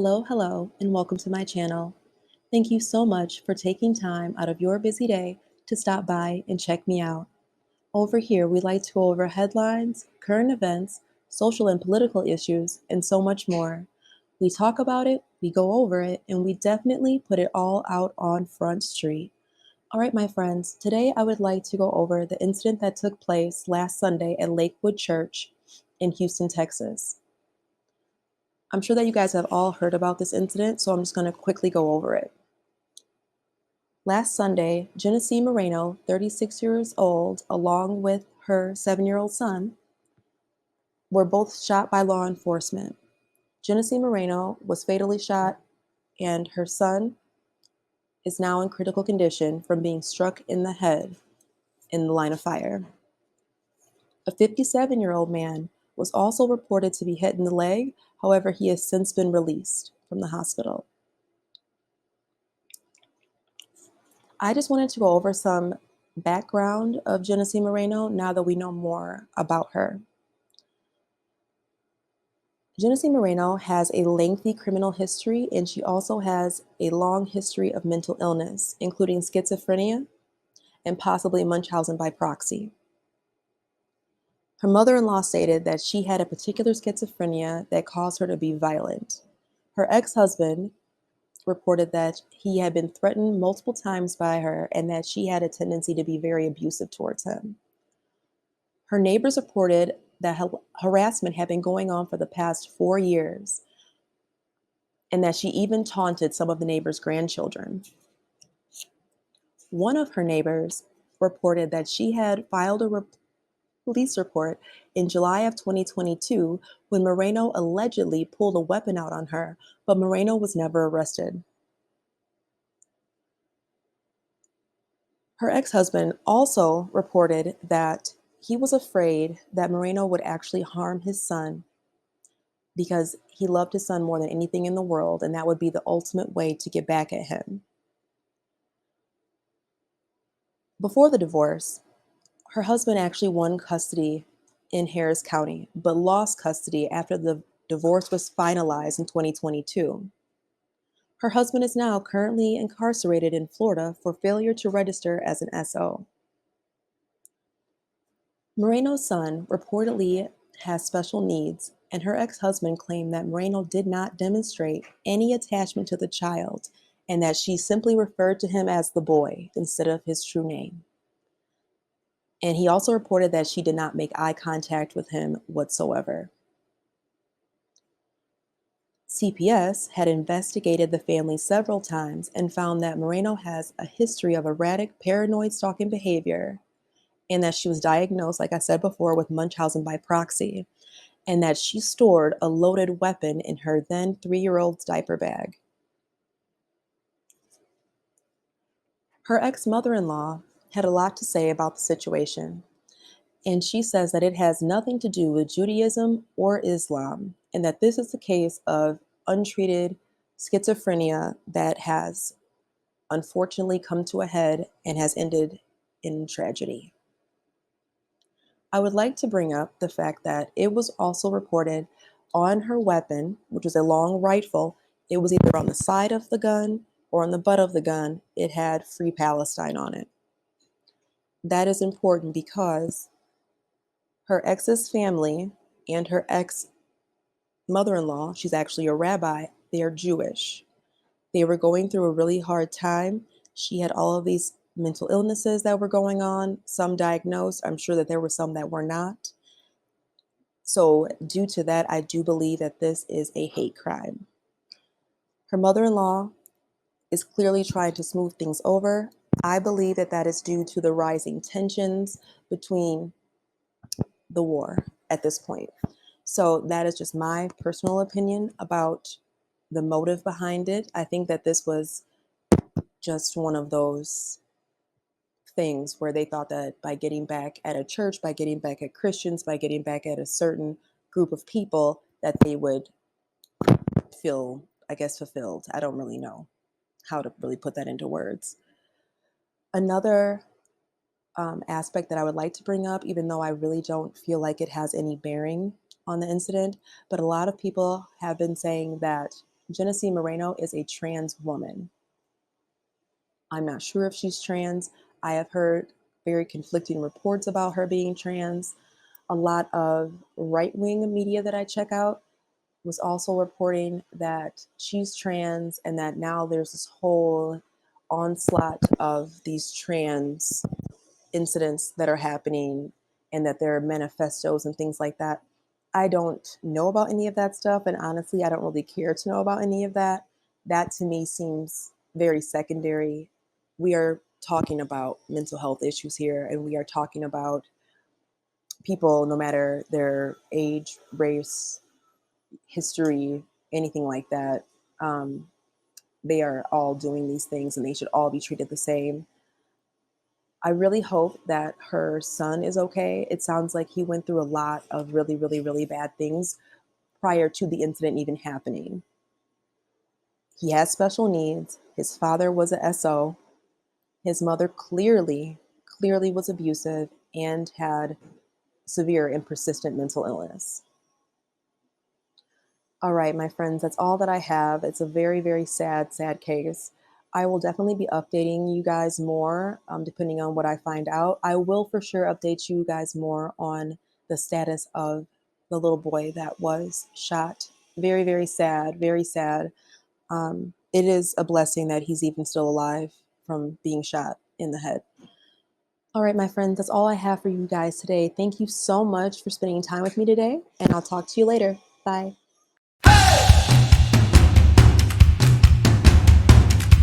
Hello, and welcome to my channel. Thank you so much for taking time out of your busy day to stop by and check me out. Over here, we like to go over headlines, current events, social and political issues, and so much more. We talk about it, we go over it, and we definitely put it all out on Front Street. All right, my friends, today I would like to go over the incident that took place last Sunday at Lakewood Church in Houston, Texas. I'm sure that you guys have all heard about this incident, so I'm just going to quickly go over it. Last Sunday, Genesse Moreno, 36 years old, along with her 7-year-old son, were both shot by law enforcement. Genesse Moreno was fatally shot, and her son is now in critical condition from being struck in the head in the line of fire. A 57-year-old man was also reported to be hit in the leg. However, he has since been released from the hospital. I just wanted to go over some background of Genesse Moreno now that we know more about her. Genesse Moreno has a lengthy criminal history, and she also has a long history of mental illness, including schizophrenia and possibly Munchausen by proxy. Her mother-in-law stated that she had a particular schizophrenia that caused her to be violent. Her ex-husband reported that he had been threatened multiple times by her and that she had a tendency to be very abusive towards him. Her neighbors reported that harassment had been going on for the past 4 years and that she even taunted some of the neighbors' grandchildren. One of her neighbors reported that she had filed a police report in July of 2022 when Moreno allegedly pulled a weapon out on her, but Moreno was never arrested. Her ex-husband also reported that he was afraid that Moreno would actually harm his son because he loved his son more than anything in the world, and that would be the ultimate way to get back at him. Before the divorce, her husband actually won custody in Harris County, but lost custody after the divorce was finalized in 2022. Her husband is now currently incarcerated in Florida for failure to register as an SO. Moreno's son reportedly has special needs, and her ex-husband claimed that Moreno did not demonstrate any attachment to the child and that she simply referred to him as the boy instead of his true name. And he also reported that she did not make eye contact with him whatsoever. CPS had investigated the family several times and found that Moreno has a history of erratic, paranoid stalking behavior, and that she was diagnosed, like I said before, with Munchausen by proxy, and that she stored a loaded weapon in her then 3-year-old's diaper bag. Her ex-mother-in-law had a lot to say about the situation, and she says that it has nothing to do with Judaism or Islam, and that this is the case of untreated schizophrenia that has unfortunately come to a head and has ended in tragedy. I would like to bring up the fact that it was also reported on her weapon, which was a long rifle, it was either on the side of the gun or on the butt of the gun, it had Free Palestine on it. That is important because her ex's family and her ex mother-in-law, she's actually a rabbi, they are Jewish. They were going through a really hard time. She had all of these mental illnesses that were going on, some diagnosed. I'm sure that there were some that were not. So due to that, I do believe that this is a hate crime. Her mother-in-law is clearly trying to smooth things over. I believe that that is due to the rising tensions between the war at this point. So that is just my personal opinion about the motive behind it. I think that this was just one of those things where they thought that by getting back at a church, by getting back at Christians, by getting back at a certain group of people, that they would feel, I guess, fulfilled. I don't really know how to really put that into words. Another aspect that I would like to bring up, even though I really don't feel like it has any bearing on the incident, but a lot of people have been saying that Genesse Moreno is a trans woman. I'm not sure if she's trans. I have heard very conflicting reports about her being trans. A lot of right-wing media that I check out was also reporting that she's trans and that now there's this whole onslaught of these trans incidents that are happening and that there are manifestos and things like that. I don't know about any of that stuff. And honestly, I don't really care to know about any of that. That to me seems very secondary. We are talking about mental health issues here, and we are talking about people, no matter their age, race, history, anything like that. Um, they are all doing these things and they should all be treated the same. I really hope that her son is okay. It sounds like he went through a lot of really, really, really bad things prior to the incident even happening. He has special needs. His father was a SO. His mother clearly was abusive and had severe and persistent mental illness. All right, my friends, that's all that I have. It's a very, very sad, sad case. I will definitely be updating you guys more depending on what I find out. I will for sure update you guys more on the status of the little boy that was shot. Very, very sad, very sad. It is a blessing that he's even still alive from being shot in the head. All right, my friends, that's all I have for you guys today. Thank you so much for spending time with me today, and I'll talk to you later. Bye.